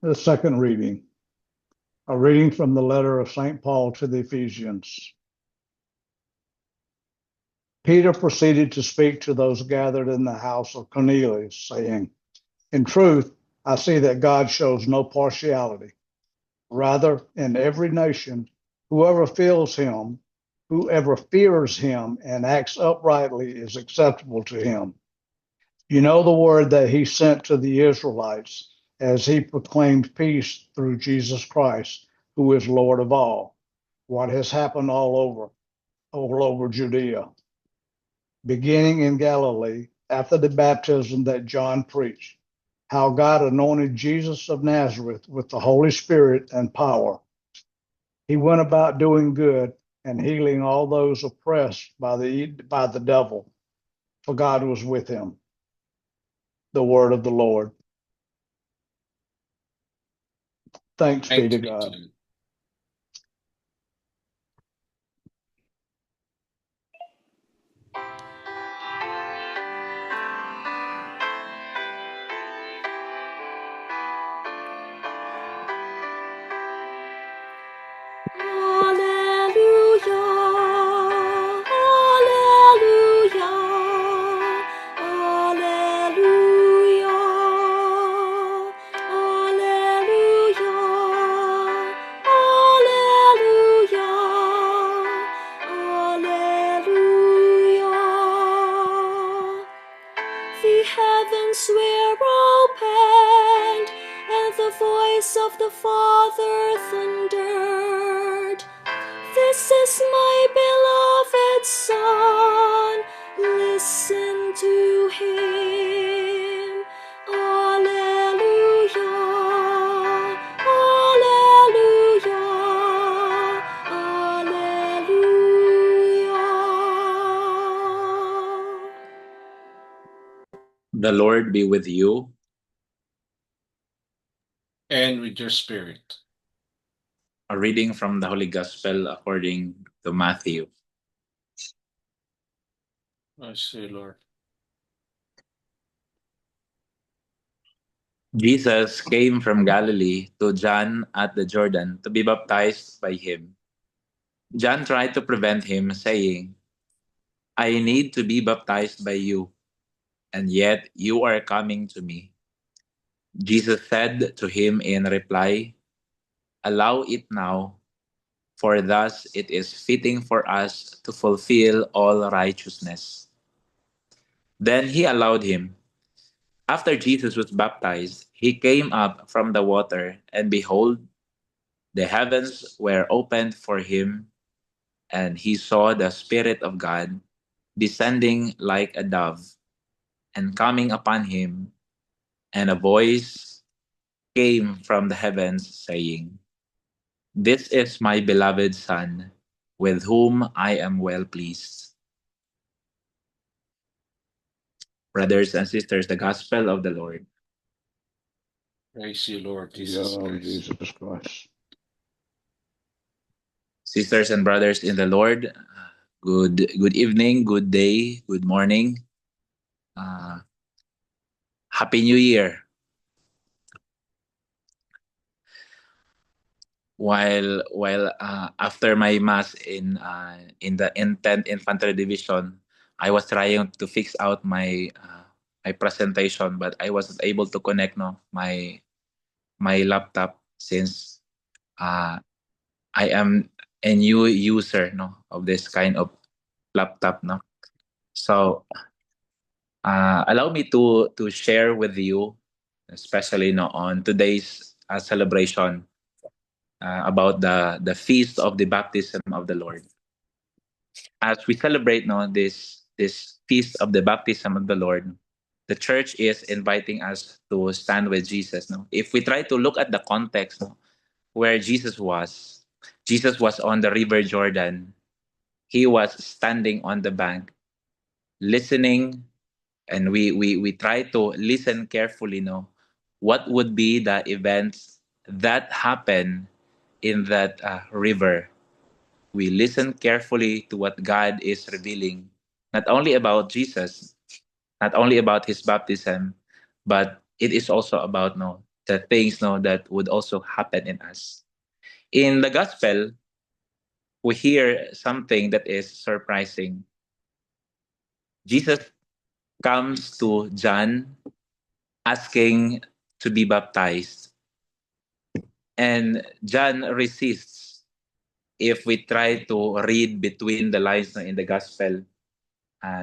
The second reading, a reading from the letter of St. Paul to the Ephesians. Peter proceeded to speak to those gathered in the house of Cornelius, saying, "In truth, I see that God shows no partiality. Rather, in every nation, whoever fears him and acts uprightly is acceptable to him. You know the word that he sent to the Israelites as he proclaimed peace through Jesus Christ, who is Lord of all. What has happened all over Judea, beginning in Galilee after the baptism that John preached, how God anointed Jesus of Nazareth with the Holy Spirit and power. He went about doing good and healing all those oppressed by the devil, for God was with him." The word of the Lord. Thanks be to God. Heavens were opened, and the voice of the Father thundered, "This is my beloved Son, listen to him." Alleluia, alleluia, alleluia. The Lord be with you. And with your spirit. A reading from the Holy Gospel according to Matthew. I say, Lord. Jesus came from Galilee to John at the Jordan to be baptized by him. John tried to prevent him, saying, "I need to be baptized by you, and yet you are coming to me." Jesus said to him in reply, "Allow it now, for thus it is fitting for us to fulfill all righteousness." Then he allowed him. After Jesus was baptized, he came up from the water, and behold, the heavens were opened for him, and he saw the Spirit of God descending like a dove and coming upon him, and a voice came from the heavens saying, "This is my beloved Son, with whom I am well pleased." Brothers and sisters, the Gospel of the Lord. Praise you, Lord Jesus Christ. Jesus Christ. Sisters and brothers in the Lord, good evening, good day, good morning. Happy New Year. While after my mass in the 10th Infantry Division, I was trying to fix out my presentation, but I wasn't able to connect my laptop since uh, I am a new user of this kind of laptop. So allow me to share with you, especially on today's celebration about the feast of the baptism of the Lord. As we celebrate this feast of the baptism of the Lord, the church is inviting us to stand with Jesus. If we try to look at the context where Jesus was on the river Jordan. He was standing on the bank, listening, and we try to listen carefully. What would be the events that happen in that river? We listen carefully to what God is revealing, not only about Jesus, not only about his baptism, but it is also about the things that would also happen in us. In the gospel, we hear something that is surprising. Jesus comes to John asking to be baptized, and John resists. If we try to read between the lines in the gospel,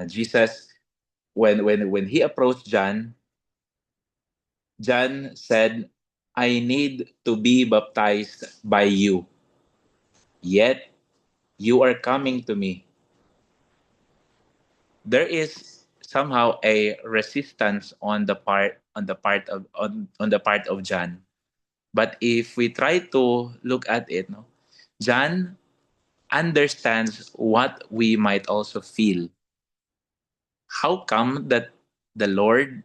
Jesus, when he approached John, John said, "I need to be baptized by you, yet you are coming to me." There is somehow a resistance on the part of John. But if we try to look at it, no, John understands what we might also feel. How come that the Lord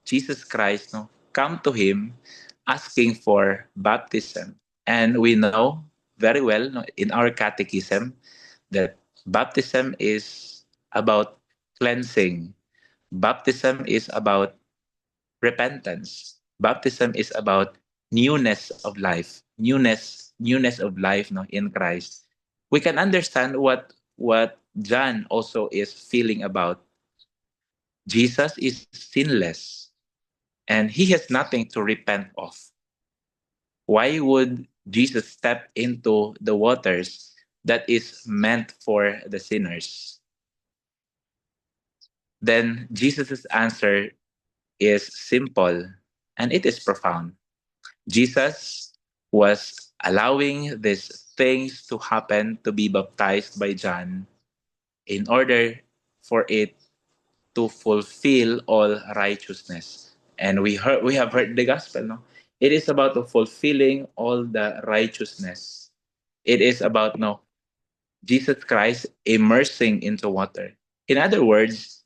Jesus Christ come to him asking for baptism? And we know very well in our catechism that baptism is about cleansing. Baptism is about repentance. Baptism is about newness of life, newness of life in Christ. We can understand what John also is feeling about. Jesus is sinless and he has nothing to repent of. Why would Jesus step into the waters that is meant for the sinners? Then Jesus' answer is simple and it is profound. Jesus was allowing these things to happen, to be baptized by John, in order for it to fulfill all righteousness. And we have heard the gospel, no? It is about fulfilling all the righteousness. It is about Jesus Christ immersing into water. In other words,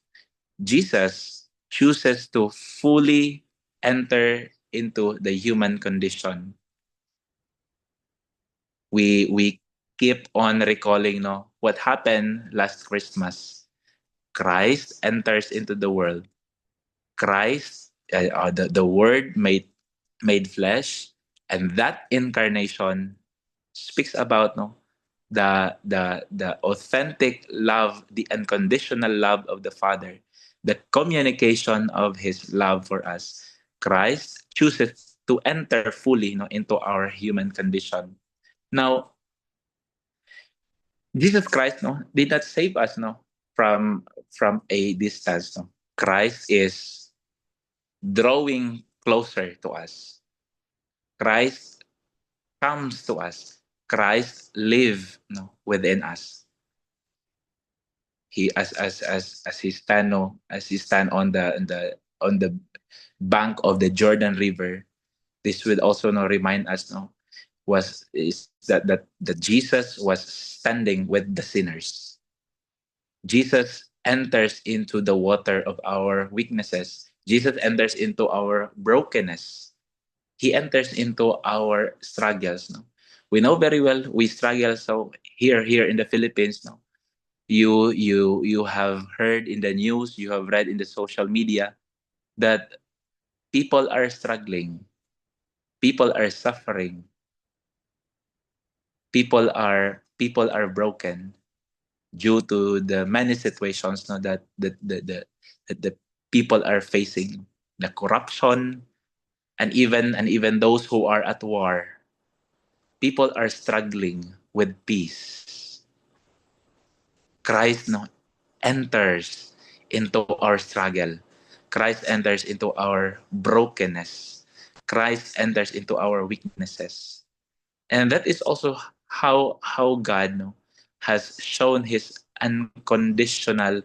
Jesus chooses to fully enter into the human condition. We keep on recalling what happened last Christmas. Christ enters into the world. Christ, the Word made flesh, and that incarnation speaks about the authentic love, the unconditional love of the Father, the communication of His love for us. Christ chooses to enter fully into our human condition. Now, Jesus Christ did not save us from a distance. Christ is drawing closer to us. Christ comes to us. Christ live within us. He as he stand on the bank of the Jordan River. This will also remind us is that Jesus was standing with the sinners. Jesus enters into the water of our weaknesses. Jesus enters into our brokenness. He enters into our struggles. We know very well we struggle. So here in the Philippines, you have heard in the news, you have read in the social media that people are struggling, people are suffering, people are broken due to the many situations that the people are facing, the corruption, and even those who are at war. People are struggling with peace. Christ enters into our struggle. Christ enters into our brokenness. Christ enters into our weaknesses. And that is also how God has shown his unconditional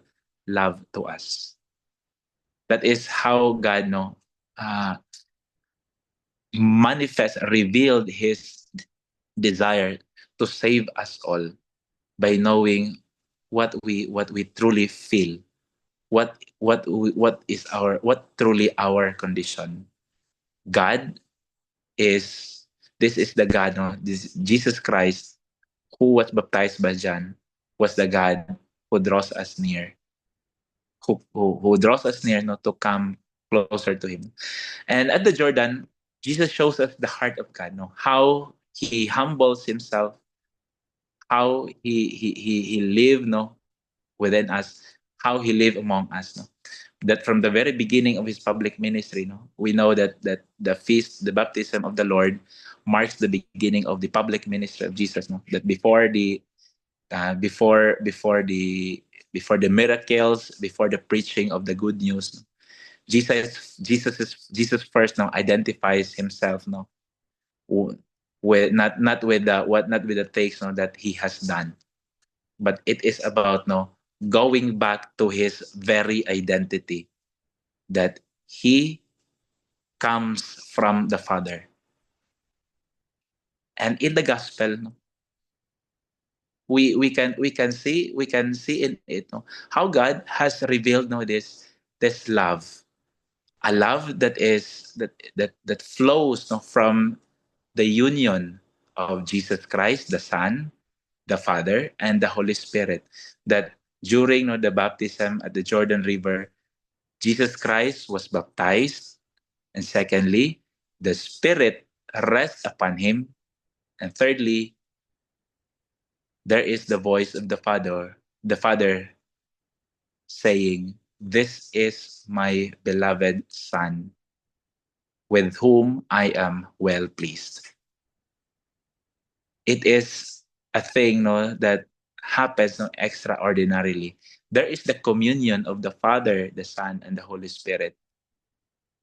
love to us. That is how God uh, revealed his desire to save us all by knowing what we truly feel, what truly our condition. God is this is the God, this Jesus Christ who was baptized by John was the God who draws us near, who draws us near to come closer to him. And at the Jordan, Jesus shows us the heart of God, no? How he humbles himself, how he lived, no, within us, how he lived among us, no. That from the very beginning of his public ministry, no, we know that the feast, the baptism of the Lord, marks the beginning of the public ministry of Jesus, no. That before the miracles, before the preaching of the good news, no, Jesus first now identifies himself, no, with not with the what not with the things, no, that he has done, but it is about, no, going back to his very identity, that he comes from the Father. And in the gospel, no, we can see in it, no, how God has revealed, no, this love, a love that flows, no, from the union of Jesus Christ, the Son, the Father, and the Holy Spirit. That during, no, the baptism at the Jordan River, Jesus Christ was baptized, and secondly, the Spirit rests upon him, and thirdly, there is the voice of the Father saying, "This is my beloved Son, with whom I am well pleased." It is a thing, no, that happens, no, extraordinarily. There is the communion of the Father, the Son, and the Holy Spirit.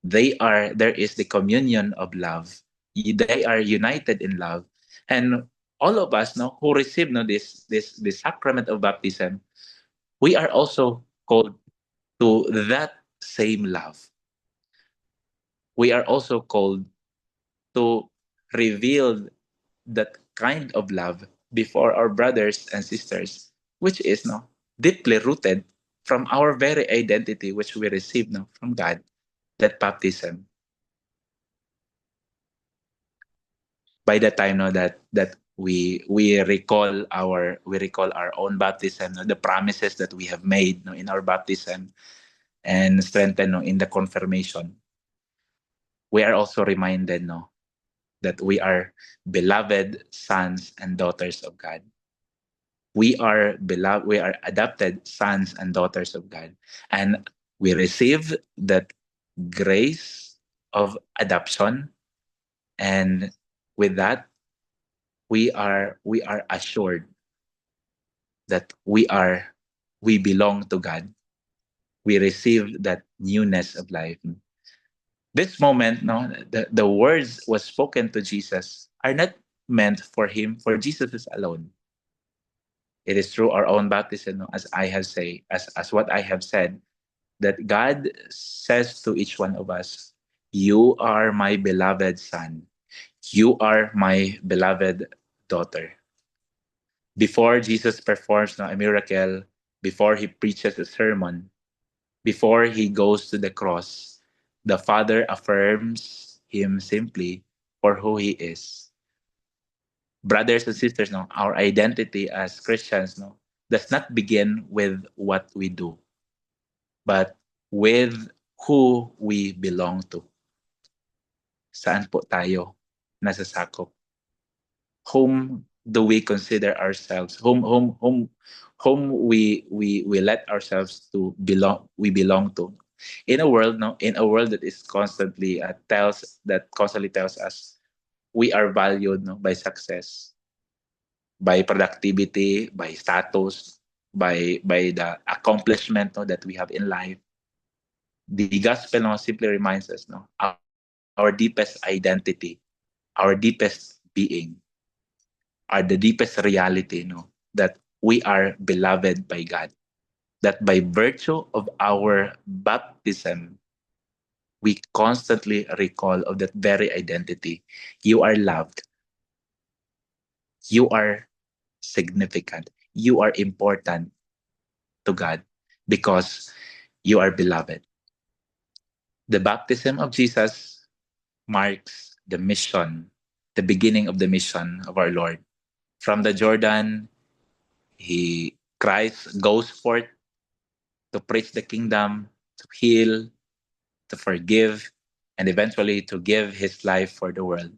There is the communion of love. They are united in love, and all of us, no, who receive, no, this sacrament of baptism, we are also called to that same love. We are also called to reveal that kind of love before our brothers and sisters, which is, no, deeply rooted from our very identity, which we receive, no, from God, that baptism. By the time, no, that we recall our own baptism, no, the promises that we have made, no, in our baptism, and strengthen, no, in the confirmation, we are also reminded, no, that we are beloved sons and daughters of God. We are beloved, we are adopted sons and daughters of God, and we receive that grace of adoption, and with that, we are assured that we belong to God. We receive that newness of life. This moment, no, the words was spoken to Jesus are not meant for him, for Jesus alone. It is through our own baptism, no, as what I have said, that God says to each one of us, "You are my beloved son. You are my beloved daughter." Before Jesus performs, no, a miracle, before he preaches a sermon, before he goes to the cross, the Father affirms him simply for who he is. Brothers and sisters, no, our identity as Christians, no, does not begin with what we do, but with who we belong to. Saan po tayo nasasakop? Whom do we consider ourselves? Whom we let ourselves to belong? We belong to. In a world, no, in a world that is constantly tells us we are valued, no, by success, by productivity, by status, by the accomplishment, no, that we have in life. The gospel, no, simply reminds us, no, our deepest identity, our deepest being, are the deepest reality, no, that we are beloved by God. That by virtue of our baptism, we constantly recall of that very identity. You are loved. You are significant. You are important to God because you are beloved. The baptism of Jesus marks the mission, the beginning of the mission of our Lord. From the Jordan, Christ goes forth to preach the kingdom, to heal, to forgive, and eventually to give his life for the world.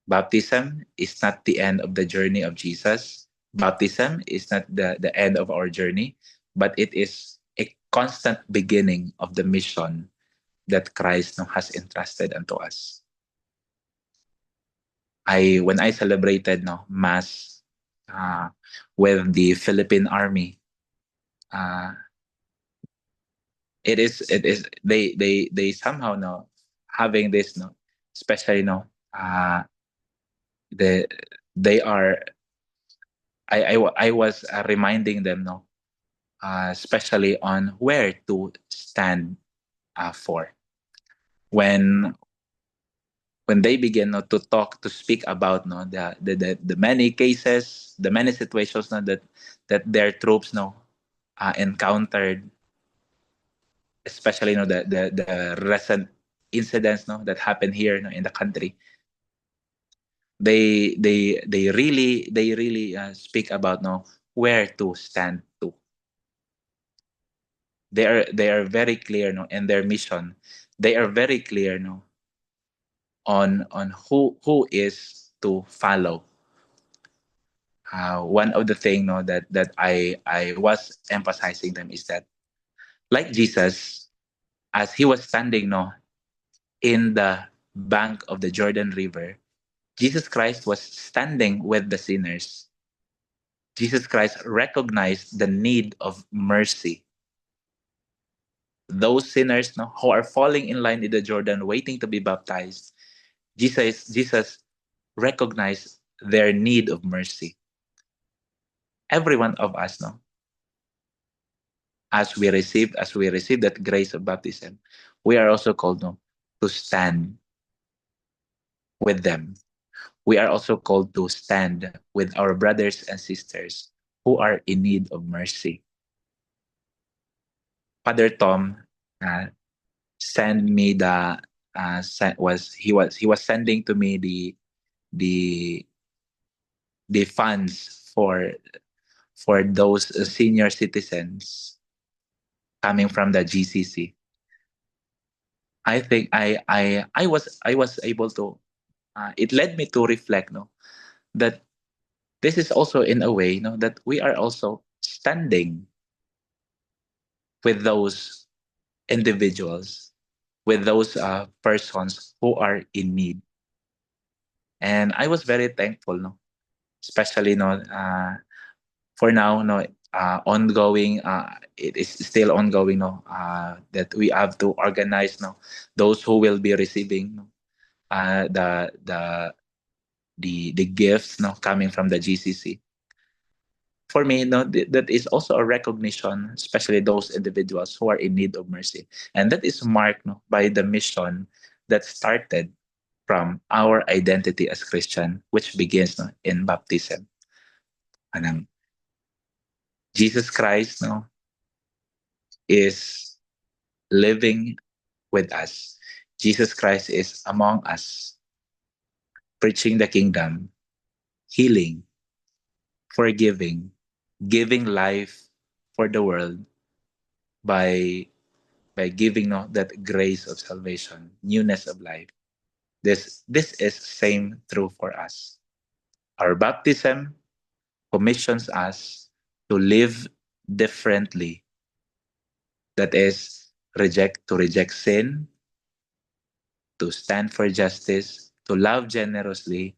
Baptism is not the end of the journey of Jesus. Baptism is not the end of our journey, but it is a constant beginning of the mission that Christ has entrusted unto us. When I celebrated Mass uh, with the Philippine Army, uh, it is they somehow having this especially uh, the they are I was reminding them especially on where to stand for when they begin to talk to speak about the many cases, the many situations that their troops encountered, especially the recent incidents that happened here in the country. They really speak about where to stand to. They are very clear in their mission. They are very clear on who is to follow. One of the thing that I was emphasizing them is that, like Jesus, as he was standing in the bank of the Jordan River, Jesus Christ was standing with the sinners. Jesus Christ recognized the need of mercy. Those sinners who are falling in line in the Jordan waiting to be baptized, Jesus recognized their need of mercy. Every one of us as we receive that grace of baptism, we are also called to stand with them. We are also called to stand with our brothers and sisters who are in need of mercy. Father Tom uh, sent me the he was sending to me the the funds for those senior citizens coming from the GCC. I think I was able to. It led me to reflect, that this is also in a way, that we are also standing with those individuals, with those persons who are in need. And I was very thankful, especially for now, ongoing. It is still ongoing, that we have to organize those who will be receiving the gifts coming from the GCC. For me, that is also a recognition, especially those individuals who are in need of mercy, and that is marked by the mission that started from our identity as Christian, which begins in baptism. Anang Jesus Christ is living with us. Jesus Christ is among us, preaching the kingdom, healing, forgiving, giving life for the world by giving that grace of salvation, newness of life. This is same true for us. Our baptism commissions us to live differently. That is reject sin, to stand for justice, to love generously,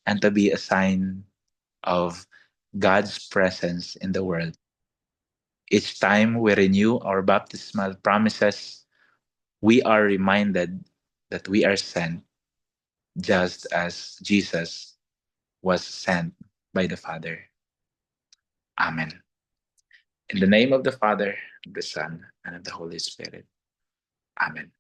and to be a sign of God's presence in the world. Each time we renew our baptismal promises, we are reminded that we are sent just as Jesus was sent by the Father. Amen. In the name of the Father, the Son, and of the Holy Spirit. Amen.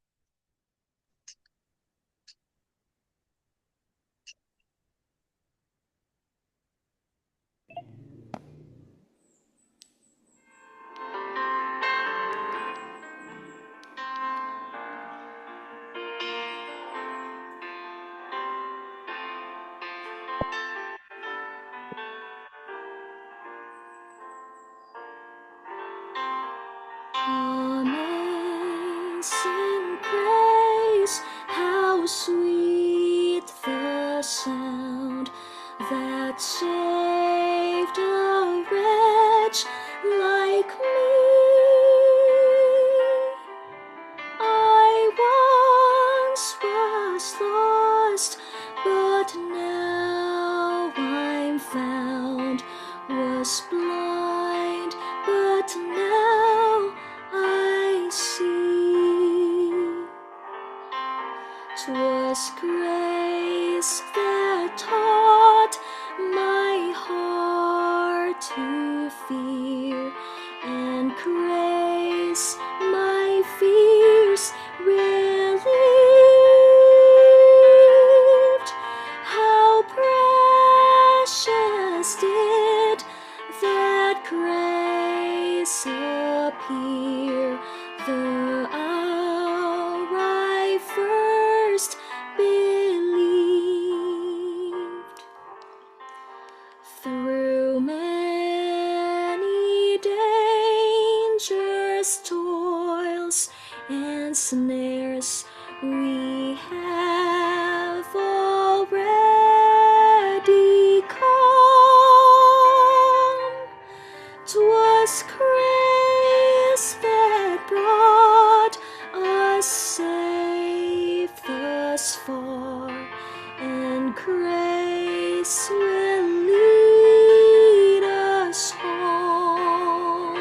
Amazing that saved a wretch like me. I once was lost, but now I'm found. Was blind, but now I see. 'Twas grace that taught my heart to fear, and grace my fears relieved. How precious did that grace appear the hour I first believed. Through many dangers, toils, and snares, we have already come. 'Twas grace that brought us safe thus far, and grace will lead us home.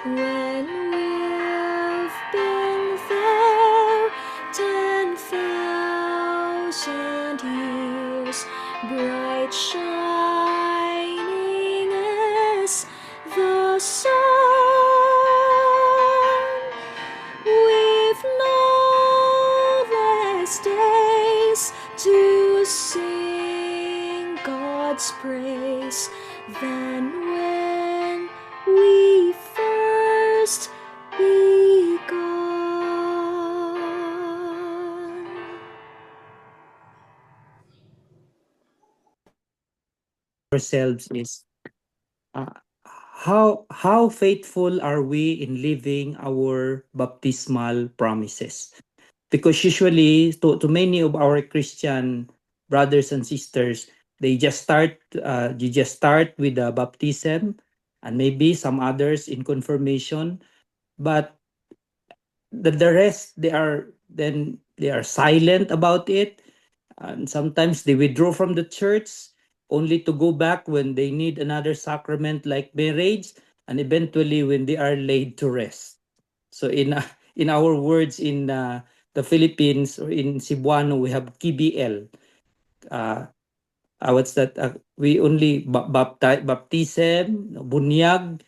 When we've been there 10,000 years, bright shining as the sun, we've no less days to sing God's praise than when we first begun. Ourselves is uh, how faithful are we in living our baptismal promises? Because usually to many of our Christian brothers and sisters, you just start with the baptism, and maybe some others in confirmation, but the rest, they are silent about it, and sometimes they withdraw from the church only to go back when they need another sacrament like marriage, and eventually when they are laid to rest. So in our words in the Philippines, or in Cebuano, we have KBL. What's that? We only baptism, bunyag,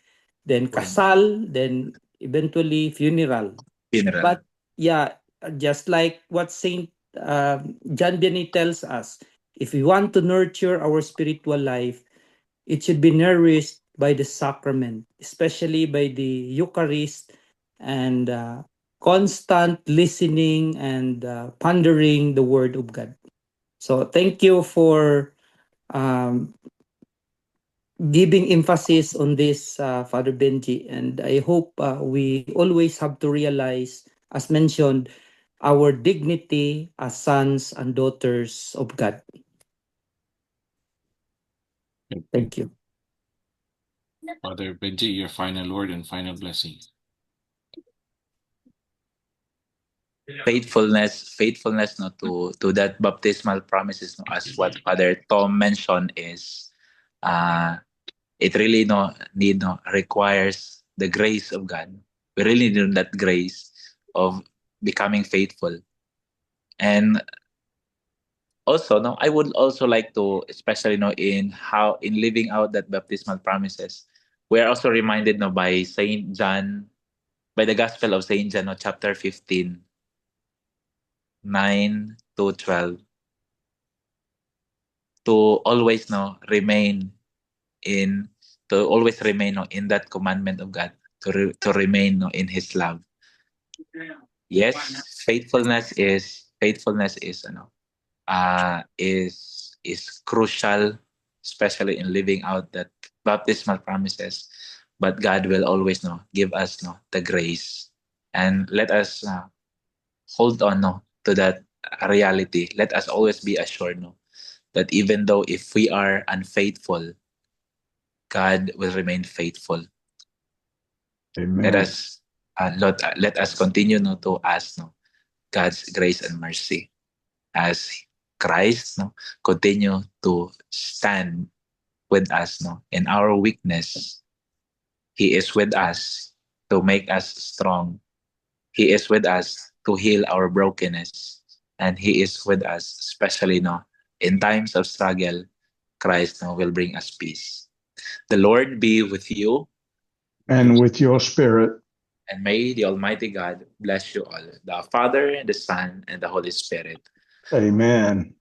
then kasal, then eventually funeral. Funeral. But yeah, just like what Saint John Vianney tells us, if we want to nurture our spiritual life, it should be nourished by the sacrament, especially by the Eucharist, and constant listening and pondering the Word of God. So thank you for um, giving emphasis on this, Father Benji, and I hope we always have to realize, as mentioned, our dignity as sons and daughters of God. Thank you. Father Benji, your final word and final blessing. Faithfulness no, to that baptismal promises, no, as what Father Tom mentioned, is it really requires the grace of God. We really need that grace of becoming faithful. And also, no, I would also like to, especially in living out that baptismal promises, we are also reminded by Saint John, by the Gospel of Saint John, chapter 15, 9 to 12, to always remain in in that commandment of God, to remain in His love. Yes, faithfulness is crucial, especially in living out that baptismal promises. But God will always give us the grace, and let us hold on to that reality. Let us always be assured that even though if we are unfaithful, God will remain faithful. Let Amen. us let us continue to ask God's grace and mercy as Christ continue to stand with us in our weakness. He is with us to make us strong. He is with us to heal our brokenness, and He is with us especially in times of struggle. Christ will bring us peace. The Lord be with you, And with your spirit. and may the Almighty God bless you all, the Father, and the Son, and the Holy Spirit. Amen.